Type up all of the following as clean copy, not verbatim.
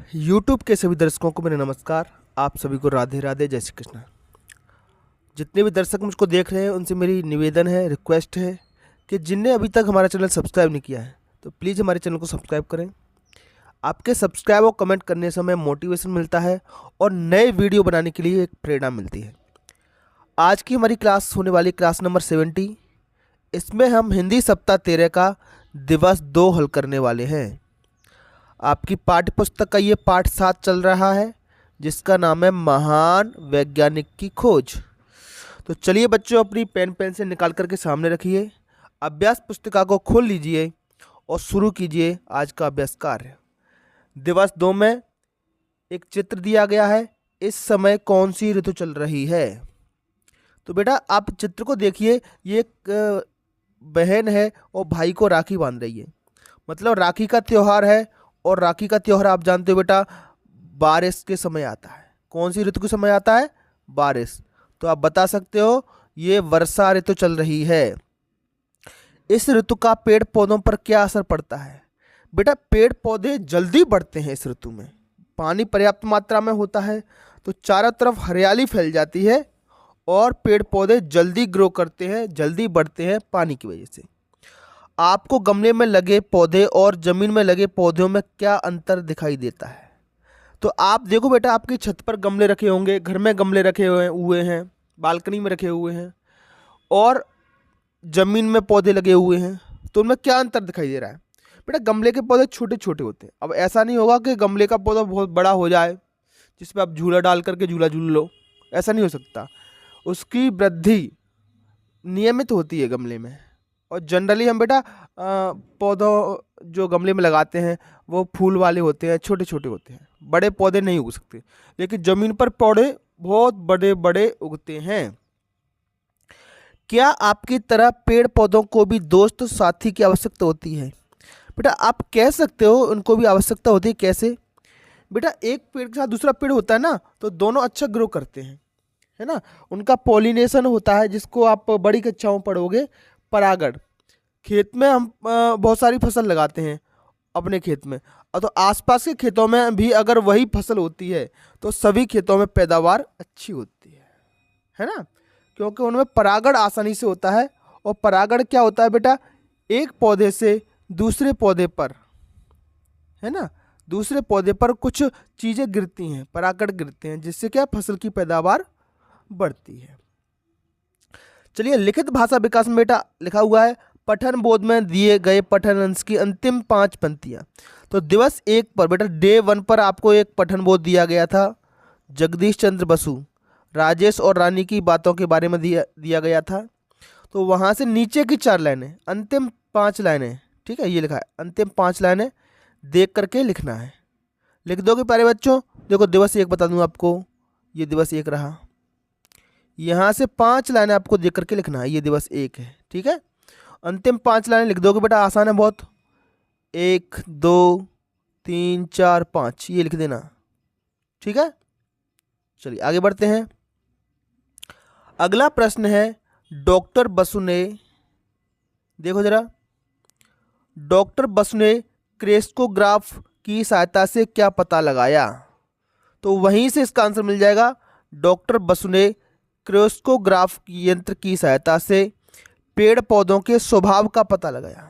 YouTube के सभी दर्शकों को मेरा नमस्कार। आप सभी को राधे राधे, जय श्री कृष्ण। जितने भी दर्शक मुझको देख रहे हैं उनसे मेरी निवेदन है, रिक्वेस्ट है कि जिनने अभी तक हमारा चैनल सब्सक्राइब नहीं किया है तो प्लीज़ हमारे चैनल को सब्सक्राइब करें। आपके सब्सक्राइब और कमेंट करने से हमें मोटिवेशन मिलता है और नए वीडियो बनाने के लिए एक प्रेरणा मिलती है। आज की हमारी क्लास होने वाली क्लास नंबर 70। इसमें हम हिंदी सप्ताह 13 का दिवस 2 हल करने वाले हैं। आपकी पाठ्य पुस्तक का ये पाठ 7 चल रहा है जिसका नाम है महान वैज्ञानिक की खोज। तो चलिए बच्चों, अपनी पेन पेंसिल निकाल करके सामने रखिए, अभ्यास पुस्तिका को खोल लीजिए और शुरू कीजिए आज का अभ्यास कार्य। दिवस 2 में एक चित्र दिया गया है, इस समय कौन सी ऋतु चल रही है। तो बेटा आप चित्र को देखिए, ये एक बहन है और भाई को राखी बांध रही है, मतलब राखी का त्यौहार है। और राखी का त्यौहार आप जानते हो बेटा बारिश के समय आता है। कौन सी ऋतु के समय आता है? बारिश। तो आप बता सकते हो ये वर्षा ऋतु चल रही है। इस ऋतु का पेड़ पौधों पर क्या असर पड़ता है? बेटा पेड़ पौधे जल्दी बढ़ते हैं इस ऋतु में, पानी पर्याप्त मात्रा में होता है तो चारों तरफ हरियाली फैल जाती है और पेड़ पौधे जल्दी ग्रो करते हैं, जल्दी बढ़ते हैं पानी की वजह से। आपको गमले में लगे पौधे और ज़मीन में लगे पौधों में क्या अंतर दिखाई देता है? तो आप देखो बेटा, आपकी छत पर गमले रखे होंगे, घर में गमले रखे हुए हैं, बालकनी में रखे हुए हैं और ज़मीन में पौधे लगे हुए हैं, तो उनमें क्या अंतर दिखाई दे रहा है? बेटा गमले के पौधे छोटे छोटे होते हैं। अब ऐसा नहीं होगा कि गमले का पौधा बहुत बड़ा हो जाए जिसमें आप झूला डाल करके झूला झूल लो, ऐसा नहीं हो सकता। उसकी वृद्धि नियमित होती है गमले में। और जनरली हम बेटा पौधों जो गमले में लगाते हैं वो फूल वाले होते हैं, छोटे छोटे होते हैं, बड़े पौधे नहीं उग सकते। लेकिन ज़मीन पर पौधे बहुत बड़े बड़े उगते हैं। क्या आपकी तरह पेड़ पौधों को भी दोस्त साथी की आवश्यकता होती है? बेटा आप कह सकते हो उनको भी आवश्यकता होती है। कैसे? बेटा एक पेड़ के साथ दूसरा पेड़ होता है ना, तो दोनों अच्छा ग्रो करते हैं, है ना। उनका पॉलिनेशन होता है जिसको आप बड़ी कक्षाओं में पढ़ोगे, परागण। खेत में हम बहुत सारी फसल लगाते हैं अपने खेत में, और तो आसपास के खेतों में भी अगर वही फसल होती है तो सभी खेतों में पैदावार अच्छी होती है ना, क्योंकि उनमें परागण आसानी से होता है। और परागण क्या होता है बेटा? एक पौधे से दूसरे पौधे पर, है ना, दूसरे पौधे पर कुछ चीज़ें गिरती हैं, परागण गिरते हैं, जिससे क्या फसल की पैदावार बढ़ती है। चलिए लिखित भाषा विकास में बेटा लिखा हुआ है पठन बोध में दिए गए पठन अंश की अंतिम 5 पंक्तियाँ। तो दिवस 1 पर बेटा डे 1 पर आपको एक पठन बोध दिया गया था। जगदीश चंद्र बसु, राजेश और रानी की बातों के बारे में दिया गया था। तो वहाँ से नीचे की 4 लाइनें, अंतिम 5 लाइनें, ठीक है, ये लिखा है अंतिम 5 लाइनें देख करके लिखना है। लिख दोगे प्यारे बच्चों? देखो दिवस 1 बता दूँ आपको, ये दिवस 1 रहा। यहाँ से 5 लाइनें आपको देख करके लिखना है, ये दिवस 1 है, ठीक है। अंतिम 5 लाइनें लिख दोगे बेटा, आसान है बहुत। 1 2 3 4 5 ये लिख देना, ठीक है। चलिए आगे बढ़ते हैं। अगला प्रश्न है डॉक्टर बसु ने, देखो जरा, डॉक्टर बसु ने क्रेस्कोग्राफ की सहायता से क्या पता लगाया? तो वहीं से इसका आंसर मिल जाएगा। डॉक्टर बसु ने क्रेस्कोग्राफ यंत्र की सहायता से पेड़ पौधों के स्वभाव का पता लगाया।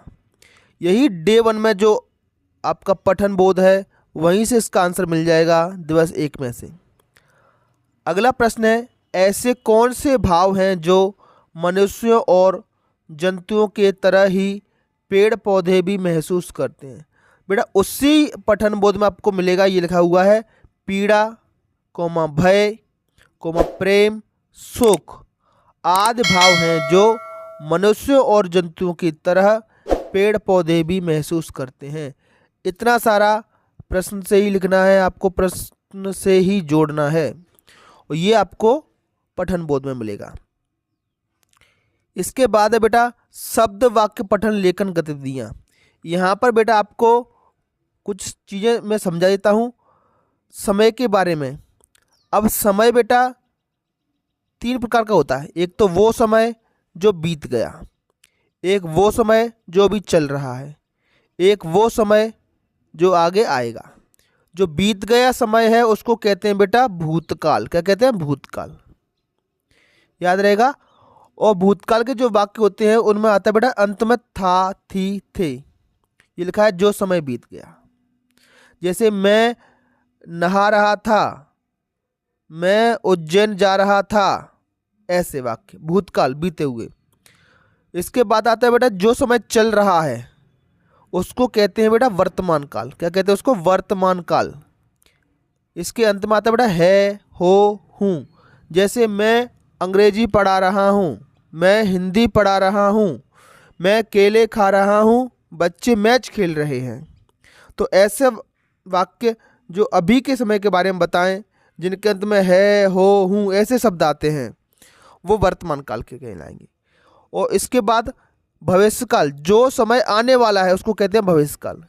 यही डे 1 में जो आपका पठन बोध है वहीं से इसका आंसर मिल जाएगा दिवस 1 में से। अगला प्रश्न है ऐसे कौन से भाव हैं जो मनुष्यों और जंतुओं के तरह ही पेड़ पौधे भी महसूस करते हैं? बेटा उसी पठन बोध में आपको मिलेगा, ये लिखा हुआ है पीड़ा, भय, प्रेम, सुख आदि भाव हैं जो मनुष्यों और जंतुओं की तरह पेड़ पौधे भी महसूस करते हैं। इतना सारा प्रश्न से ही लिखना है आपको, प्रश्न से ही जोड़ना है और ये आपको पठन बोध में मिलेगा। इसके बाद है बेटा शब्द वाक्य पठन लेखन गतिविधियाँ। यहाँ पर बेटा आपको कुछ चीज़ें मैं समझा देता हूँ समय के बारे में। अब समय बेटा 3 प्रकार का होता है। एक तो वो समय जो बीत गया, एक वो समय जो अभी चल रहा है, एक वो समय जो आगे आएगा। जो बीत गया समय है उसको कहते हैं बेटा भूतकाल। क्या कहते हैं? भूतकाल। याद रहेगा। और भूतकाल के जो वाक्य होते हैं उनमें आता है बेटा अंत में था, थी, थे। ये लिखा है जो समय बीत गया। जैसे मैं नहा रहा था, मैं उज्जैन जा रहा था, ऐसे वाक्य भूतकाल बीते हुए। इसके बाद आता है बेटा जो समय चल रहा है उसको कहते हैं बेटा वर्तमान काल। क्या कहते हैं उसको? वर्तमान काल। इसके अंत में आता है बेटा है, हो, हूँ। जैसे मैं अंग्रेजी पढ़ा रहा हूँ, मैं हिंदी पढ़ा रहा हूँ, मैं केले खा रहा हूँ, बच्चे मैच खेल रहे हैं। तो ऐसे वाक्य जो अभी के समय के बारे में बताएं, जिनके अंत में है, हो, हूँ ऐसे शब्द आते हैं, वो वर्तमान काल के कहलाएंगे। और इसके बाद भविष्यकाल, जो समय आने वाला है उसको कहते हैं भविष्यकाल।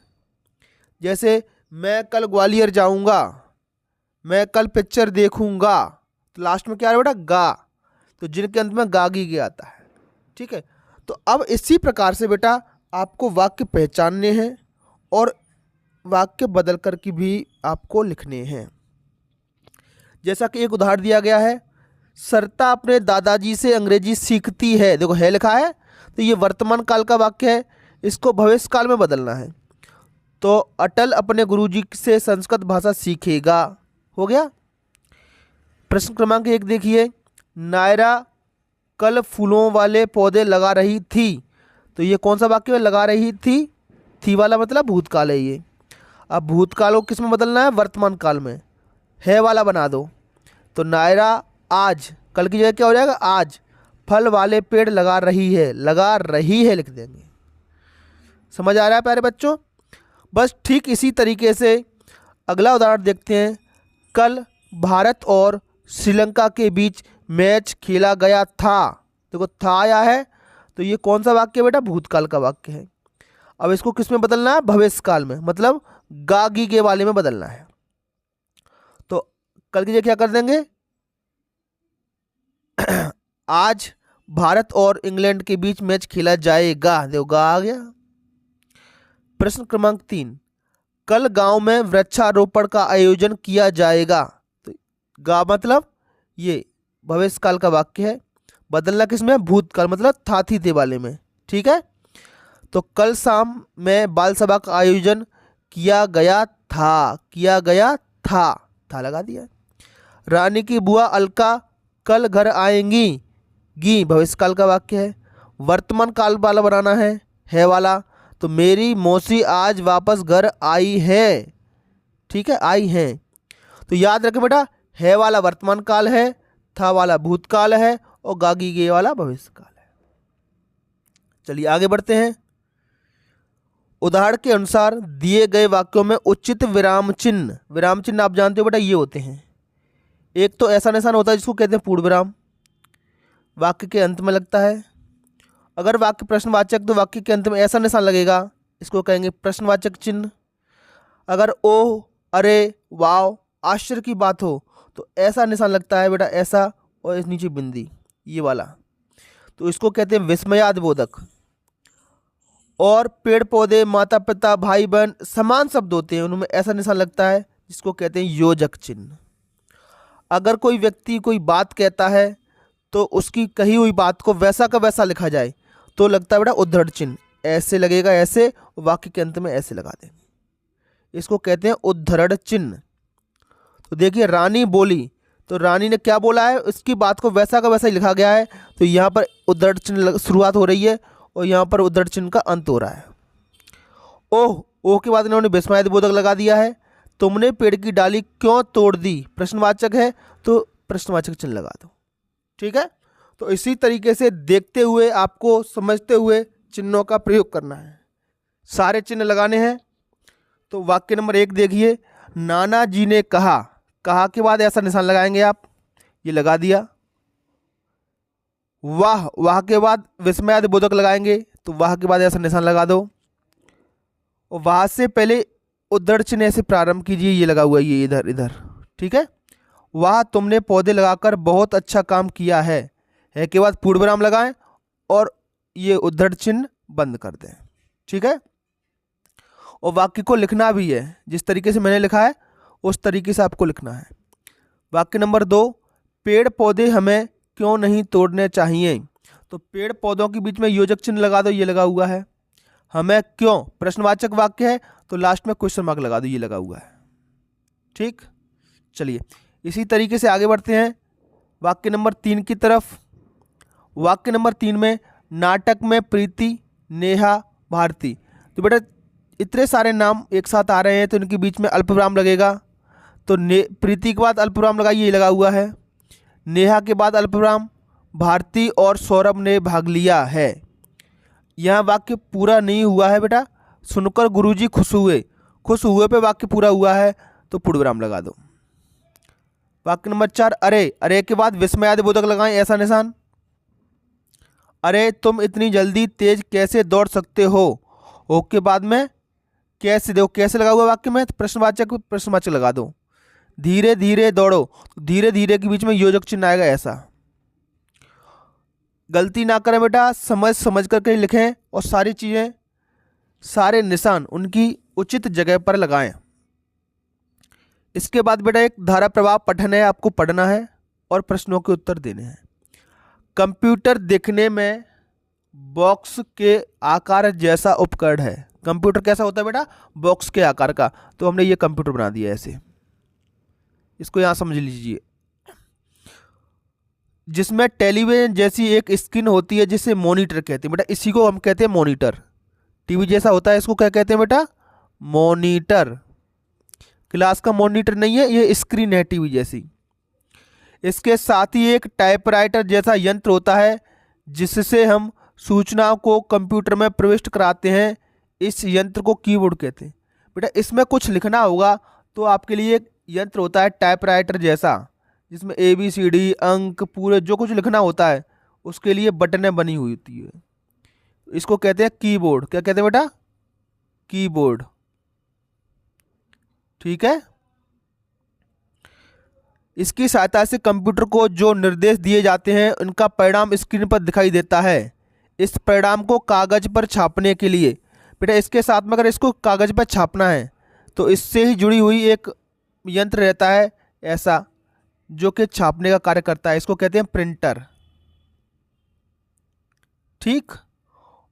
जैसे मैं कल ग्वालियर जाऊंगा, मैं कल पिक्चर देखूंगा, तो लास्ट में क्या है बेटा? गा। तो जिनके अंत में गागी गे आता है। ठीक है। तो अब इसी प्रकार से बेटा आपको वाक्य पहचानने हैं और वाक्य बदल कर के भी आपको लिखने हैं। जैसा कि एक उदाहरण दिया गया है, सरता अपने दादाजी से अंग्रेजी सीखती है। देखो है लिखा है, तो ये वर्तमान काल का वाक्य है, इसको भविष्य काल में बदलना है। तो अटल अपने गुरुजी से संस्कृत भाषा सीखेगा, हो गया। प्रश्न क्रमांक 1 देखिए, नायरा कल फूलों वाले पौधे लगा रही थी। तो ये कौन सा वाक्य है? लगा रही थी वाला मतलब भूतकाल है ये। अब भूतकाल को किस में बदलना है? वर्तमान काल में। है वाला बना दो। तो नायरा आज, कल की जगह क्या हो जाएगा? आज फल वाले पेड़ लगा रही है, लगा रही है लिख देंगे। समझ आ रहा है प्यारे बच्चों? बस ठीक इसी तरीके से अगला उदाहरण देखते हैं। कल भारत और श्रीलंका के बीच मैच खेला गया था। देखो था आया है, तो ये कौन सा वाक्य है बेटा? भूतकाल का वाक्य है। अब इसको किस में बदलना है? भविष्य काल में, मतलब गागी के वाले में बदलना है। तो कल की जगह क्या कर देंगे? आज भारत और इंग्लैंड के बीच मैच खेला जाएगा। देखो गा आ गया। प्रश्न क्रमांक 3, कल गांव में वृक्षारोपण का आयोजन किया जाएगा। तो गा मतलब ये भविष्य काल का वाक्य है, बदलना किसमें? भूतकाल, मतलब था, थी, थे वाले में। ठीक है। तो कल शाम में बाल सभा का आयोजन किया गया था, किया गया था लगा दिया। रानी की बुआ अलका कल घर आएंगी, गी भविष्य काल का वाक्य है। वर्तमान काल वाला बनाना है वाला। तो मेरी मौसी आज वापस घर आई है। ठीक है, आई है। तो याद रखें बेटा, है वाला वर्तमान काल है, था वाला भूतकाल है और गागी गे वाला भविष्य काल है। चलिए आगे बढ़ते हैं। उदाहरण के अनुसार दिए गए वाक्यों में उचित विराम चिन्ह आप जानते हो बेटा, ये होते हैं। एक तो ऐसा निशान होता है जिसको कहते हैं पूर्ण विराम, वाक्य के अंत में लगता है। अगर वाक्य प्रश्नवाचक तो वाक्य के अंत में ऐसा निशान लगेगा, इसको कहेंगे प्रश्नवाचक चिन्ह। अगर ओह, अरे, वाव, आश्चर्य की बात हो तो ऐसा निशान लगता है बेटा, ऐसा, और इस नीचे बिंदी, ये वाला। तो इसको कहते हैं विस्मयादिबोधक। और पेड़ पौधे, माता पिता, भाई बहन समान शब्द होते हैं, उनमें ऐसा निशान लगता है जिसको कहते हैं योजक चिन्ह। अगर कोई व्यक्ति कोई बात कहता है तो उसकी कही हुई बात को वैसा का वैसा लिखा जाए तो लगता है बेटा उद्धरण चिन्ह, ऐसे लगेगा, ऐसे, वाक्य के अंत में ऐसे लगा देंगे, इसको कहते हैं उद्धरण चिन्ह। तो देखिए रानी बोली, तो रानी ने क्या बोला है, उसकी बात को वैसा का वैसा ही लिखा गया है। तो यहाँ पर उद्धरण चिन्ह शुरुआत हो रही है और यहाँ पर उद्धरण चिन्ह का अंत हो रहा है। ओह के बाद इन्होंने विस्मयादिबोधक लगा दिया है। तुमने पेड़ की डाली क्यों तोड़ दी, प्रश्नवाचक है तो प्रश्नवाचक चिन्ह लगा दो। ठीक है। तो इसी तरीके से देखते हुए, आपको समझते हुए चिन्हों का प्रयोग करना है, सारे चिन्ह लगाने हैं। तो वाक्य नंबर 1 देखिए, नाना जी ने कहा, कहा के बाद ऐसा निशान लगाएंगे आप, ये लगा दिया। वाह के बाद विस्मयादिबोधक लगाएंगे, तो वाह के बाद ऐसा निशान लगा दो। और वाह से पहले उद्धरण चिन्ह ऐसे प्रारंभ कीजिए, ये लगा हुआ है, ये इधर। ठीक है। वाह तुमने पौधे लगाकर बहुत अच्छा काम किया है के बाद पूर्ण विराम लगाएं और ये उद्धरण चिन्ह बंद कर दें। ठीक है। और वाक्य को लिखना भी है जिस तरीके से मैंने लिखा है, उस तरीके से आपको लिखना है। वाक्य नंबर 2, पेड़ पौधे हमें क्यों नहीं तोड़ने चाहिए। तो पेड़ पौधों के बीच में योजक चिन्ह लगा दो, ये लगा हुआ है। हमें क्यों प्रश्नवाचक वाक्य है तो लास्ट में क्वेश्चन मार्क लगा दो, ये लगा हुआ है। ठीक, चलिए इसी तरीके से आगे बढ़ते हैं वाक्य नंबर 3 की तरफ। वाक्य नंबर 3 में नाटक में प्रीति, नेहा, भारती। तो बेटा इतने सारे नाम एक साथ आ रहे हैं तो इनके बीच में अल्पविराम लगेगा। तो प्रीति के बाद अल्पविराम लगाइए, ये लगा हुआ है। नेहा के बाद अल्पविराम, भारती और सौरभ ने भाग लिया है। यहाँ वाक्य पूरा नहीं हुआ है बेटा, सुनकर गुरुजी खुश हुए। खुश हुए पे वाक्य पूरा हुआ है तो पूर्णविराम लगा दो। वाक्य नंबर 4, अरे, अरे के बाद विस्मयादिबोधक लगाएं ऐसा निशान। अरे तुम इतनी जल्दी तेज कैसे दौड़ सकते हो। ओ के बाद में कैसे, देखो कैसे लगा हुआ वाक्य में, तो प्रश्नवाचक लगा दो। धीरे धीरे दौड़ो, धीरे धीरे के बीच में योजक चिन्ह आएगा ऐसा। गलती ना करें बेटा, समझ समझ करके लिखें और सारी चीज़ें, सारे निशान उनकी उचित जगह पर लगाएं। इसके बाद बेटा एक धारा प्रवाह पठन है, आपको पढ़ना है और प्रश्नों के उत्तर देने हैं। कंप्यूटर देखने में बॉक्स के आकार जैसा उपकरण है। कंप्यूटर कैसा होता है बेटा, बॉक्स के आकार का। तो हमने ये कंप्यूटर बना दिया ऐसे, इसको यहाँ समझ लीजिए। जिसमें टेलीविजन जैसी एक स्क्रीन होती है जिसे मॉनिटर कहते हैं बेटा, इसी को हम कहते हैं मॉनिटर। टीवी जैसा होता है इसको क्या कहते हैं बेटा, मॉनिटर। क्लास का मॉनिटर नहीं है, ये स्क्रीन है टीवी जैसी। इसके साथ ही एक टाइपराइटर जैसा यंत्र होता है जिससे हम सूचनाओं को कंप्यूटर में प्रविष्ट कराते हैं। इस यंत्र को कीबोर्ड कहते हैं। बेटा इसमें कुछ लिखना होगा तो आपके लिए एक यंत्र होता है टाइपराइटर जैसा, जिसमें ABCD अंक पूरे जो कुछ लिखना होता है उसके लिए बटनें बनी हुई होती है। इसको कहते हैं कीबोर्ड। क्या कहते हैं बेटा, कीबोर्ड। ठीक है, इसकी सहायता से कंप्यूटर को जो निर्देश दिए जाते हैं उनका परिणाम स्क्रीन पर दिखाई देता है। इस परिणाम को कागज पर छापने के लिए बेटा, इसके साथ में अगर इसको कागज पर छापना है तो इससे ही जुड़ी हुई एक यंत्र रहता है ऐसा, जो कि छापने का कार्य करता है। इसको कहते हैं प्रिंटर। ठीक,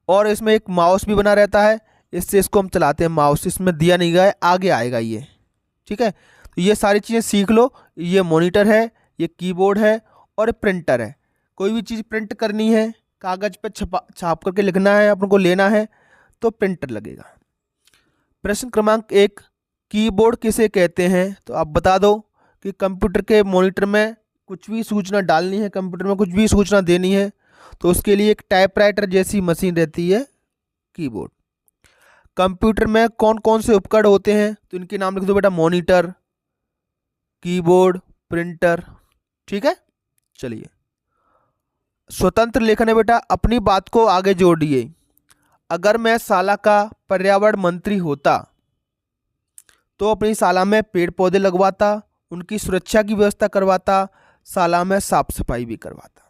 और इसमें एक माउस भी बना रहता है, इससे इसको हम चलाते हैं। माउस इसमें दिया नहीं गया है, आगे आएगा ये। ठीक है, तो ये सारी चीज़ें सीख लो। ये मॉनिटर है, ये कीबोर्ड है और ये प्रिंटर है। कोई भी चीज़ प्रिंट करनी है, कागज़ पे छाप करके लिखना है, अपन को लेना है तो प्रिंटर लगेगा। प्रश्न क्रमांक 1, कीबोर्ड किसे कहते हैं। तो आप बता दो कि कंप्यूटर के मॉनिटर में कुछ भी सूचना डालनी है, कंप्यूटर में कुछ भी सूचना देनी है तो उसके लिए एक टाइपराइटर जैसी मशीन रहती है कीबोर्ड। कंप्यूटर में कौन कौन से उपकरण होते हैं तो इनके नाम लिख दो बेटा, मॉनिटर, कीबोर्ड, प्रिंटर। ठीक है, चलिए स्वतंत्र लेखन है बेटा, अपनी बात को आगे जोड़िए। अगर मैं शाला का पर्यावरण मंत्री होता तो अपनी शाला में पेड़ पौधे लगवाता, उनकी सुरक्षा की व्यवस्था करवाता, शाला में साफ सफाई भी करवाता।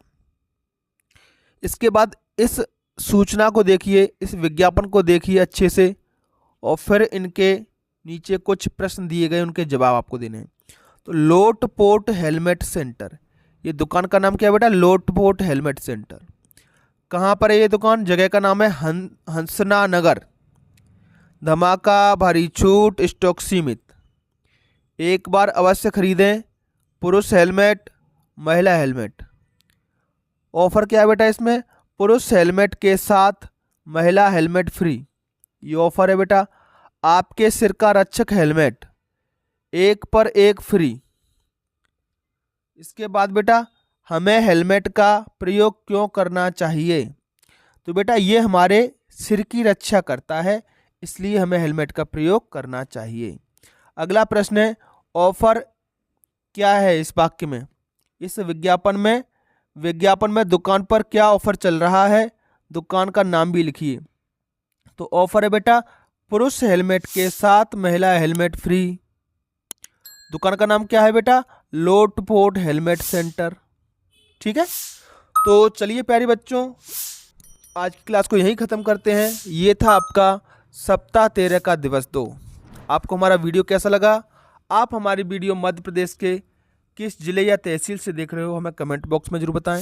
इसके बाद इस सूचना को देखिए, इस विज्ञापन को देखिए अच्छे से और फिर इनके नीचे कुछ प्रश्न दिए गए, उनके जवाब आपको देने हैं। तो लोटपोट हेलमेट सेंटर, ये दुकान का नाम क्या है बेटा, लोटपोट हेलमेट सेंटर। कहाँ पर है ये दुकान, जगह का नाम है हंसना नगर। धमाका, भारी छूट, स्टॉक सीमित। एक बार अवश्य खरीदें, पुरुष हेलमेट, महिला हेलमेट। ऑफर क्या है बेटा इसमें, पुरुष हेलमेट के साथ महिला हेलमेट फ्री। ये ऑफर है बेटा। आपके सिर का रक्षक हेलमेट, एक पर एक फ्री। इसके बाद बेटा हमें हेलमेट का प्रयोग क्यों करना चाहिए। तो बेटा ये हमारे सिर की रक्षा करता है, इसलिए हमें हेलमेट का प्रयोग करना चाहिए। अगला प्रश्न है, ऑफर क्या है इस वाक्य में, इस विज्ञापन में दुकान पर क्या ऑफर चल रहा है, दुकान का नाम भी लिखिए। तो ऑफर है बेटा पुरुष हेलमेट के साथ महिला हेलमेट फ्री। दुकान का नाम क्या है बेटा, लोटपोट हेलमेट सेंटर। ठीक है, तो चलिए प्यारे बच्चों, आज की क्लास को यहीं ख़त्म करते हैं। ये था आपका सप्ताह 13 का दिवस 2। आपको हमारा वीडियो कैसा लगा आप हमारी वीडियो मध्य प्रदेश के किस जिले या तहसील से देख रहे हो हमें कमेंट बॉक्स में जरूर बताएं।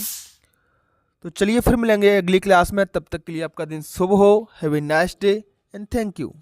तो चलिए फिर मिलेंगे अगली क्लास में, तब तक के लिए आपका दिन शुभ हो। Have a nice day and thank you.